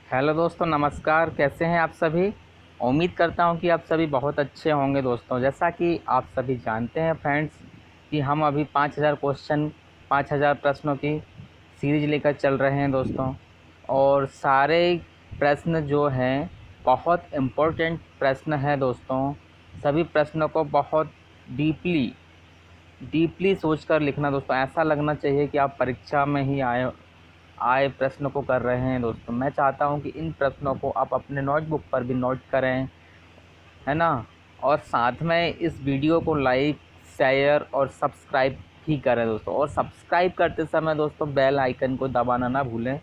Hello दोस्तों, नमस्कार। कैसे हैं आप सभी। उम्मीद करता हूं कि आप सभी बहुत अच्छे होंगे। दोस्तों, जैसा कि आप सभी जानते हैं फ्रेंड्स कि हम अभी 5000 क्वेश्चन 5000 प्रश्नों की सीरीज लेकर चल रहे हैं दोस्तों। और सारे प्रश्न जो हैं बहुत इम्पोर्टेंट प्रश्न हैं दोस्तों। सभी प्रश्नों को बहुत डीपली डीपली सोचकर लिखना दोस्तों। ऐसा लगना चाहिए कि आप परीक्षा में ही आए प्रश्न को कर रहे हैं दोस्तों। मैं चाहता हूं कि इन प्रश्नों को आप अपने नोटबुक पर भी नोट करें, है ना। और साथ में इस वीडियो को लाइक, शेयर और सब्सक्राइब भी करें दोस्तों। और सब्सक्राइब करते समय दोस्तों बेल आइकन को दबाना ना भूलें।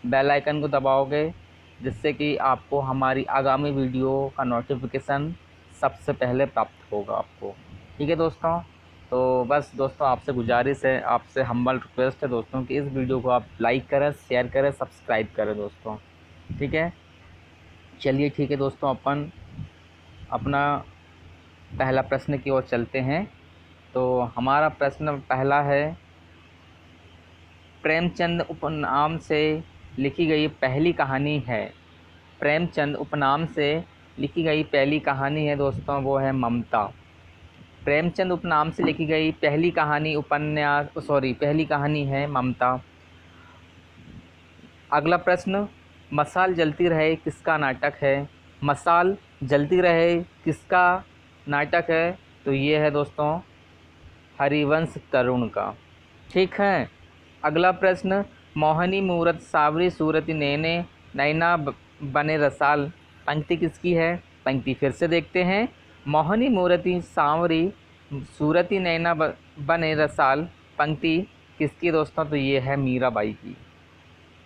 बेल आइकन को दबाओगे जिससे कि आपको हमारी आगामी वीडियो का नोटिफिकेशन सबसे पहले प्राप्त होगा आपको। ठीक है दोस्तों। तो बस दोस्तों, आपसे गुजारिश है, आपसे हम्बल रिक्वेस्ट है दोस्तों कि इस वीडियो को आप लाइक करें, शेयर करें, सब्सक्राइब करें दोस्तों। ठीक है, चलिए ठीक है दोस्तों, अपन अपना पहला प्रश्न की ओर चलते हैं। तो हमारा प्रश्न पहला है, प्रेमचंद उपनाम से लिखी गई पहली कहानी है। प्रेमचंद उपनाम से लिखी गई पहली कहानी है दोस्तों, वो है ममता। प्रेमचंद उपनाम से लिखी गई पहली कहानी है ममता। अगला प्रश्न, मशाल जलती रहे किसका नाटक है। मशाल जलती रहे किसका नाटक है। तो ये है दोस्तों हरिवंश तरुण का। ठीक है। अगला प्रश्न, मोहनी मूरत सावरी सूरती नैने नैना बने रसाल। पंक्ति किसकी है। पंक्ति फिर से देखते हैं। मोहनी मूरति सांवरी सूरती नैना बने रसाल। पंक्ति किसकी दोस्तों। तो ये है मीराबाई की।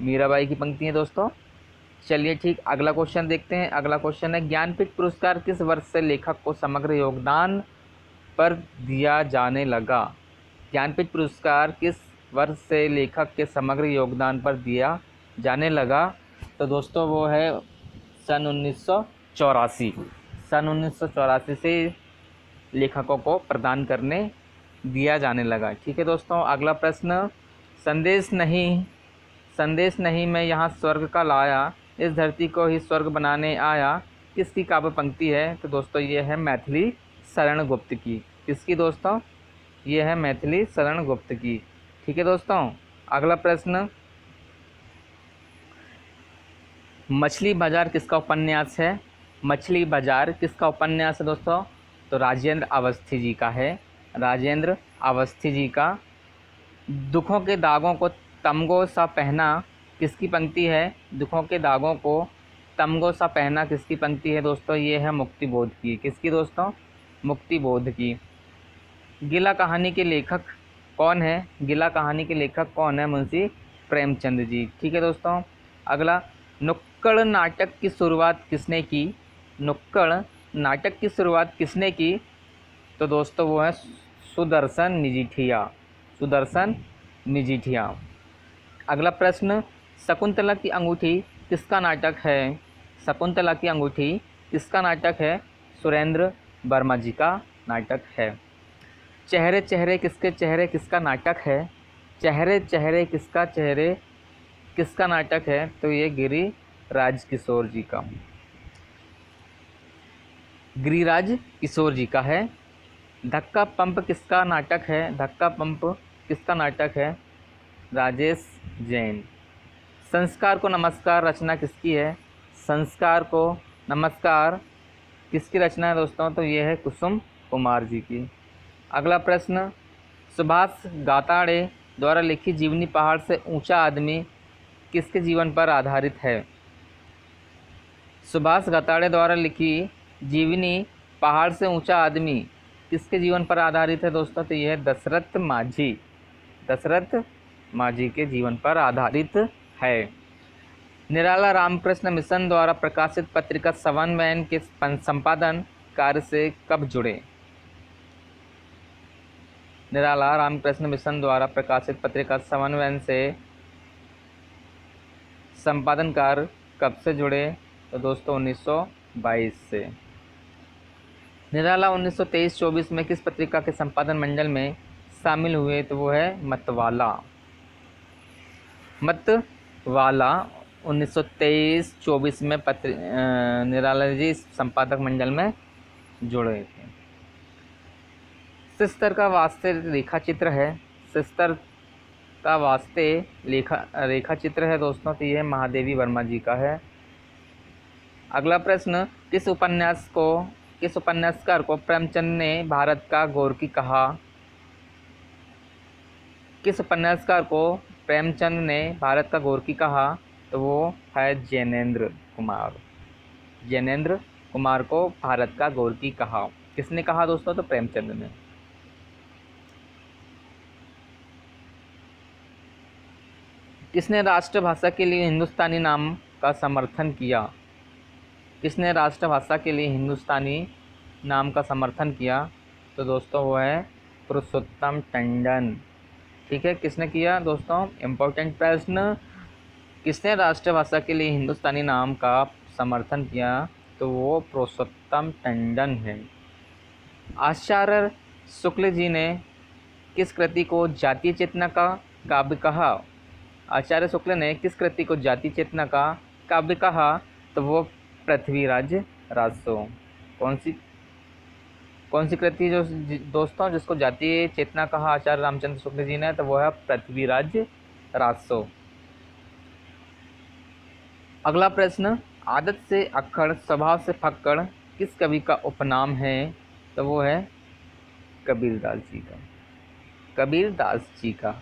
मीराबाई की पंक्ति है दोस्तों। चलिए ठीक, अगला क्वेश्चन देखते हैं। अगला क्वेश्चन है, ज्ञानपीठ पुरस्कार किस वर्ष से लेखक को समग्र योगदान पर दिया जाने लगा। ज्ञानपीठ पुरस्कार किस वर्ष से लेखक के समग्र योगदान पर दिया जाने लगा। तो दोस्तों वो है सन 1984। सन 1984 से लेखकों को प्रदान करने दिया जाने लगा। ठीक है दोस्तों। अगला प्रश्न, संदेश नहीं मैं यहाँ स्वर्ग का लाया, इस धरती को ही स्वर्ग बनाने आया। किसकी काव्य पंक्ति है। तो दोस्तों ये है मैथिली शरण गुप्त की। किसकी दोस्तों। ये है मैथिली शरण गुप्त की। ठीक है दोस्तों। अगला प्रश्न, मछली बाजार किसका उपन्यास है। मछली बाजार किसका उपन्यास है दोस्तों। तो राजेंद्र अवस्थी जी का है। राजेंद्र अवस्थी जी का। दुखों के दागों को तमगो सा पहना किसकी पंक्ति है। दुखों के दागों को तमगो सा पहना किसकी पंक्ति है दोस्तों। ये है मुक्तिबोध की। किसकी दोस्तों। मुक्तिबोध की। गिला कहानी के लेखक कौन है। गिला कहानी के लेखक कौन है। मुंशी प्रेमचंद जी। ठीक है दोस्तों। अगला, नुक्कड़ नाटक की शुरुआत किसने की। नुक्कड़ नाटक की शुरुआत किसने की। तो दोस्तों वो है सुदर्शन मजीठिया। सुदर्शन मजीठिया। अगला प्रश्न, शकुंतला की अंगूठी किसका नाटक है। शकुंतला की अंगूठी किसका नाटक है। सुरेंद्र वर्मा जी का नाटक है। चेहरे चेहरे किसके चेहरे किसका नाटक है। चेहरे चेहरे किसका नाटक है। तो ये गिरिराज किशोर जी का। गिरिराज किशोर जी का है। धक्का पंप किसका नाटक है। धक्का पंप किसका नाटक है। राजेश जैन। संस्कार को नमस्कार रचना किसकी है। संस्कार को नमस्कार किसकी रचना है दोस्तों। तो ये है कुसुम कुमार जी की। अगला प्रश्न, सुभाष गाताड़े द्वारा लिखी जीवनी पहाड़ से ऊंचा आदमी किसके जीवन पर आधारित है। सुभाष गाताड़े द्वारा लिखी जीवनी पहाड़ से ऊंचा आदमी किसके जीवन पर आधारित है दोस्तों। तो यह है दशरथ माझी। दशरथ माझी के जीवन पर आधारित है। निराला रामकृष्ण मिशन द्वारा प्रकाशित पत्रिका समन्वयन के संपादन कार्य से कब जुड़े। निराला रामकृष्ण मिशन द्वारा प्रकाशित पत्रिका समन्वयन से संपादन कार्य कब से जुड़े। तो दोस्तों 1922 से। निराला 1923-24 में किस पत्रिका के संपादन मंडल में शामिल हुए। तो वो है मतवाला। मतवाला 1923-24 में निराला जी संपादक मंडल में जुड़े थे। सिस्टर का वास्ते रेखा चित्र है, सिस्टर का वास्ते रेखा चित्र है दोस्तों, तो ये महादेवी वर्मा जी का है। अगला प्रश्न, किस उपन्यासकार को प्रेमचंद ने भारत का गोरकी कहा? किस उपन्यासकार को प्रेमचंद ने भारत का गोरकी कहा? तो वो है जैनेंद्र कुमार। जैनेंद्र कुमार को भारत का गोरकी कहा। किसने कहा दोस्तों? तो प्रेमचंद ने। किसने राष्ट्रभाषा के लिए हिंदुस्तानी नाम का समर्थन किया? किसने राष्ट्रभाषा के लिए हिंदुस्तानी नाम का समर्थन किया? तो दोस्तों वो है पुरुषोत्तम टंडन। ठीक है, किसने किया दोस्तों? इम्पोर्टेंट प्रश्न, किसने राष्ट्रभाषा के लिए हिंदुस्तानी नाम का समर्थन किया? तो वो पुरुषोत्तम टंडन है। आचार्य शुक्ल जी ने किस कृति को जातीय चेतना का काव्य कहा? आचार्य शुक्ल ने किस कृति को जातीय चेतना का काव्य कहा? तो वो पृथ्वीराज राजसो। कौन सी कृति जो दोस्तों जिसको जातीय चेतना कहा आचार्य रामचंद्र शुक्ल जी ने? तो वो है पृथ्वीराज राजसो। अगला प्रश्न, आदत से अक्खड़ स्वभाव से फक्कड़ किस कवि का उपनाम है? तो वो है कबीरदास जी का। कबीरदास जी का।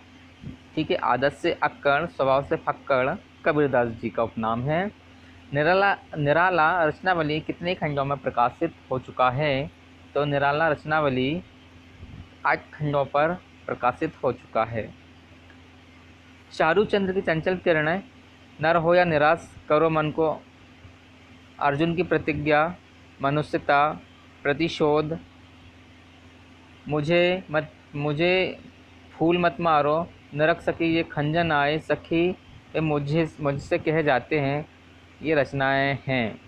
ठीक है, आदत से अक्कड़ स्वभाव से फक्कड़ कबीरदास जी का उपनाम है। निराला रचनावली कितने खंडों में प्रकाशित हो चुका है? तो निराला रचनावली 8 खंडों पर प्रकाशित हो चुका है। चारूचंद्र की चंचल किरणें, नर हो या निराश करो मन को, अर्जुन की प्रतिज्ञा, मनुष्यता, प्रतिशोध, मुझे फूल मत मारो, नरक सखी ये खंजन आए, सखी ये मुझसे कहे जाते हैं, ये रचनाएं हैं।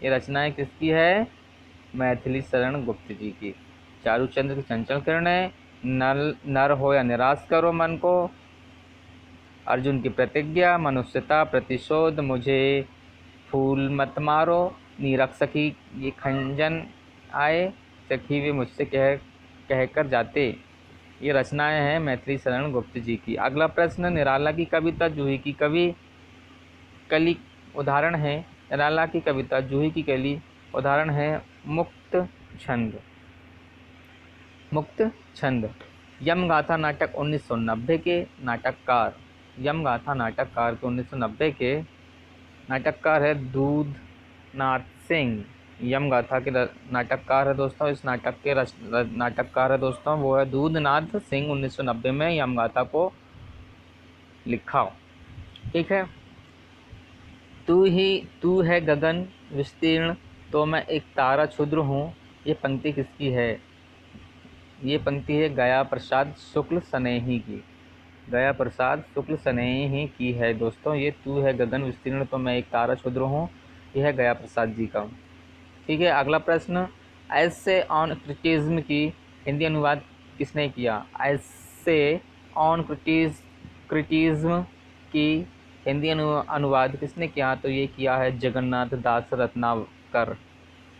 ये रचनाएं किसकी है? मैथिली शरण गुप्त जी की। चारूचंद्र की चंचल किरणें, नर हो या निराश करो मन को, अर्जुन की प्रतिज्ञा, मनुष्यता, प्रतिशोध, मुझे फूल मत मारो, नीरक सखी ये खंजन आए, सखी वे मुझसे कहकर जाते। ये रचनाएं हैं मैथिली शरण गुप्त जी की। अगला प्रश्न, निराला की कविता जूही की कली उदाहरण है। निराला की कविता जूही की कली उदाहरण है मुक्त छंद। मुक्त छंद। यमगाथा नाटक 1990 के नाटककार, यमगाथा नाटककार के 1990 के नाटककार है दूधनाथ सिंह। यमगाथा के नाटककार है दोस्तों, इस नाटक के नाटककार है दोस्तों, वो है दूधनाथ सिंह। 1990 में यमगाथा को लिखा। ठीक है, तू है गगन विस्तीर्ण तो मैं एक तारा क्षुद्र हूँ, ये पंक्ति किसकी है? ये पंक्ति है गया प्रसाद शुक्ल स्नेही की। गया प्रसाद शुक्ल स्नेही की है दोस्तों। ये तू है गगन विस्तीर्ण तो मैं एक तारा क्षुद्र हूँ, यह है गया प्रसाद जी का। ठीक है, अगला प्रश्न, ऐसे ऑन क्रिटिज्म की हिंदी अनुवाद किसने किया? ऐसे ऑन क्रिटिज्म की हिंदी अनुवाद किसने किया? तो ये किया है जगन्नाथ दास रत्नाकर।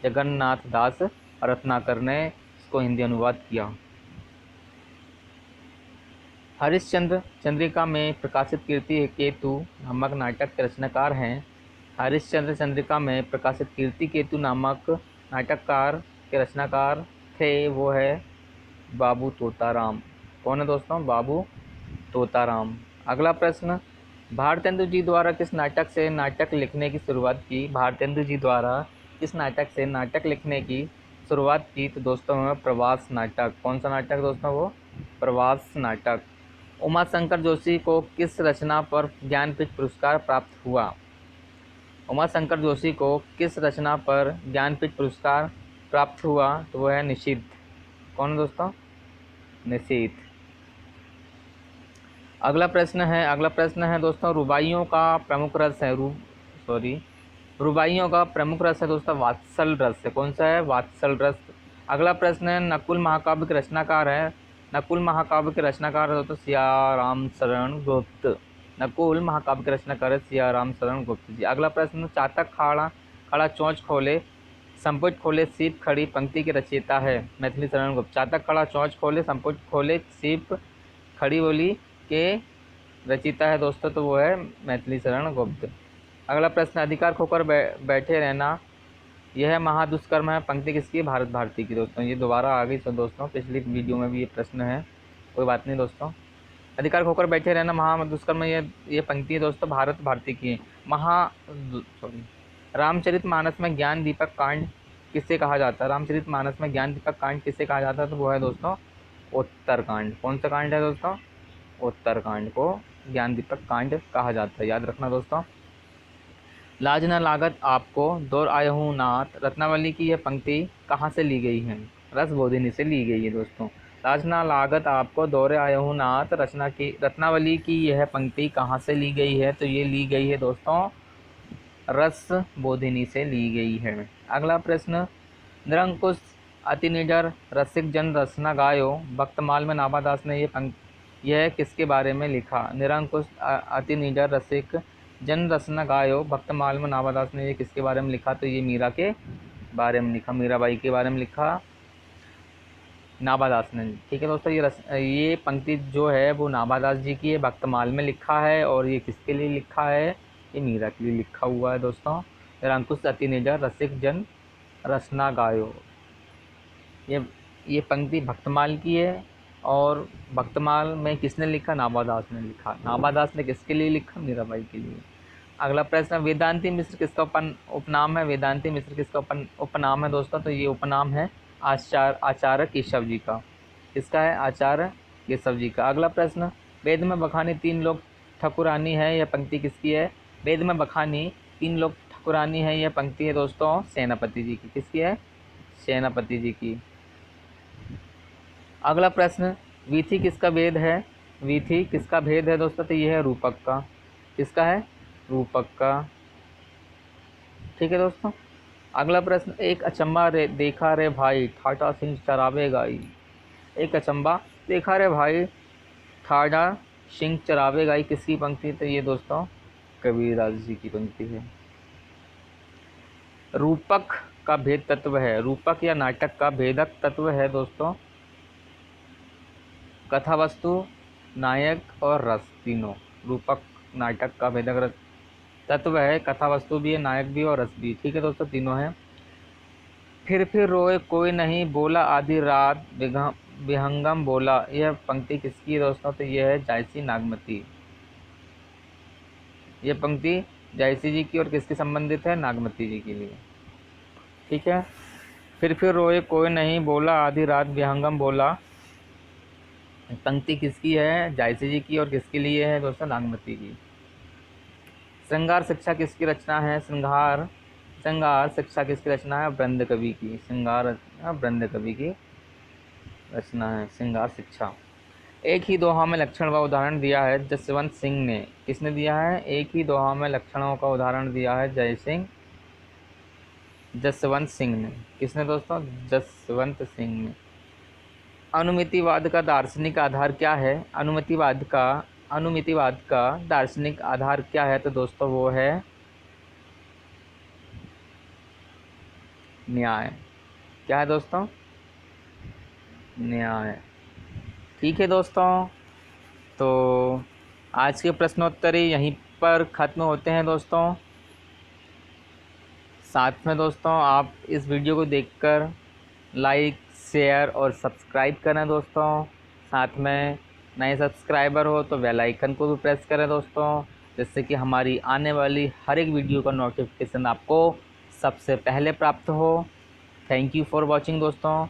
जगन्नाथ दास रत्नाकर ने इसको हिंदी अनुवाद किया। हरिश्चंद्र चंद्रिका में प्रकाशित कीर्ति केतु नामक नाटक के रचनाकार हैं। हरिश्चंद्र चंद्रिका में प्रकाशित कीर्ति केतु नामक नाटककार के रचनाकार थे, वो है बाबू तोताराम। कौन है दोस्तों? बाबू तोताराम। अगला प्रश्न, भारतेंदु जी द्वारा किस नाटक से नाटक लिखने की शुरुआत की? भारतेंदु जी द्वारा किस नाटक से नाटक लिखने की शुरुआत की? तो दोस्तों प्रवास नाटक। कौन सा नाटक दोस्तों? वो प्रवास नाटक। उमा शंकर जोशी को किस रचना पर ज्ञानपीठ पुरस्कार प्राप्त हुआ? उमा शंकर जोशी को किस रचना पर ज्ञानपीठ पुरस्कार प्राप्त हुआ? तो वो है निशीथ। कौन है दोस्तों? निशीथ। अगला प्रश्न है दोस्तों, रुबाइयों का प्रमुख रस है रुबाइयों का प्रमुख रस है दोस्तों वात्सल रस है। कौन सा है? वात्सल रस। अगला प्रश्न है, नकुल महाकाव्य के रचनाकार है। नकुल महाकाव्य के रचनाकार है दोस्तों सियाराम शरण गुप्त। नकुल महाकाव्य के रचनाकार सियाराम शरण गुप्त जी। अगला प्रश्न, चातक खड़ा खड़ा चोंच खोले संपुट खोले सीप खड़ी पंक्ति के रचयिता है? मैथिली शरण गुप्त। चातक खड़ा चोंच खोले संपुट खोले सीप खड़ी बोली के रचयिता है दोस्तों, तो वो है मैथिली शरण गुप्त। अगला प्रश्न, अधिकार खोकर बैठे रहना यह महादुष्कर्म है, पंक्ति किसकी? भारत भारती की दोस्तों। ये दोबारा आ गई तो दोस्तों, पिछली वीडियो में भी ये प्रश्न है, कोई बात नहीं दोस्तों। अधिकार खोकर बैठे रहना महादुष्कर्म, ये पंक्ति है दोस्तों भारत भारती की। रामचरितमानस में ज्ञान दीपक कांड किसे कहा जाता है? रामचरितमानस में ज्ञान दीपक कांड किसे कहा जाता है? तो वो है दोस्तों उत्तरकांड। कौन सा कांड है दोस्तों? उत्तरकांड को ज्ञान दीपक कांड कहा जाता है, याद रखना दोस्तों। लाज न लागत आपको दौर आयहू नाथ, रत्नावली की यह पंक्ति कहाँ से ली गई है? रसबोधिनी से ली गई है दोस्तों। लाज न लागत आपको दौर आयहू नाथ रत्नावली की यह पंक्ति कहाँ से ली गई है? तो ये ली गई है दोस्तों रसबोधिनी से ली गई है। अगला प्रश्न, निरंकुश अति निडर रसिक जन रसना गायो भक्तमाल में नाभादास ने यह किसके बारे में लिखा? निरंकुश अति निडर रसिक जन रसना गायो भक्तमाल में नाभादास ने ये किसके बारे में लिखा? तो ये मीरा के बारे में लिखा, मीराबाई के बारे में लिखा नाभादास ने। ठीक है दोस्तों, ये पंक्ति जो है वो नाभादास जी की है, भक्तमाल में लिखा है। और ये किसके लिए लिखा है? ये मीरा के लिए लिखा हुआ है दोस्तों। निरंकुश अति निडर रसिक जन रसना गायो, ये पंक्ति भक्तमाल की है। और भक्तमाल में किसने लिखा? नाभादास ने लिखा। नाभादास ने किसके लिए लिखा? मीराबाई के लिए। अगला प्रश्न, वेदांती मिश्र किसका उपनाम है? वेदांती मिश्र किसका उपनाम है दोस्तों? तो ये उपनाम है आचार्य केशव जी का। किसका है? आचार्य केशव जी का। अगला प्रश्न, वेद में बखानी तीन लोग ठकुरानी है, यह पंक्ति किसकी है? वेद में बखानी तीन लोग ठकुरानी है, यह पंक्ति है दोस्तों सेनापति जी की। किसकी है? सेनापति जी की। अगला प्रश्न, वीथी किसका भेद है? वीथी किसका भेद है दोस्तों? तो यह है रूपक का। किसका है? रूपक का। ठीक है दोस्तों। अगला प्रश्न, एक अचंबा देखा रे भाई ठाटा सिंह चरावे गाई। एक अचंबा देखा रे भाई ठाटा सिंह चरावे गाई किसकी पंक्ति? तो ये दोस्तों कबीरदास जी की पंक्ति है। रूपक का भेद तत्व है, रूपक या नाटक का भेदक तत्व है दोस्तों कथा वस्तु, नायक और रस, तीनों। रूपक नाटक का भेदक तत्व है, कथा वस्तु भी है, नायक भी और रस भी। ठीक है दोस्तों, तीनों हैं। फिर रोए कोई नहीं बोला आधी रात विहंगम बोला, यह पंक्ति किसकी है दोस्तों? तो यह है जायसी नागमती। यह पंक्ति जायसी जी की और किसके संबंधित है? नागमती जी के लिए। ठीक है। फिर रोए कोई नहीं बोला आधी रात विहंगम बोला, पंक्ति किसकी है? जायसी जी की और किसके लिए है दोस्तों? नागमती की। श्रृंगार शिक्षा किसकी रचना है? श्रृंगार शिक्षा किसकी रचना है? वृंद कवि की। श्रृंगार वृंद कवि की रचना है श्रृंगार शिक्षा। एक ही दोहा में लक्षण व उदाहरण दिया है जसवंत सिंह ने। किसने दिया है? एक ही दोहा में लक्षणों का उदाहरण दिया है जसवंत सिंह ने। किसने दोस्तों? जसवंत सिंह ने। अनुमितिवाद का दार्शनिक आधार क्या है? अनुमितिवाद का दार्शनिक आधार क्या है? तो दोस्तों वो है न्याय। क्या है दोस्तों? न्याय। ठीक है दोस्तों, तो आज के प्रश्नोत्तरी यहीं पर ख़त्म होते हैं दोस्तों। साथ में दोस्तों आप इस वीडियो को देखकर लाइक, शेयर और सब्सक्राइब करें दोस्तों। साथ में नए सब्सक्राइबर हो तो बेल आइकन को भी प्रेस करें दोस्तों, जिससे कि हमारी आने वाली हर एक वीडियो का नोटिफिकेशन आपको सबसे पहले प्राप्त हो। थैंक यू फॉर वॉचिंग दोस्तों।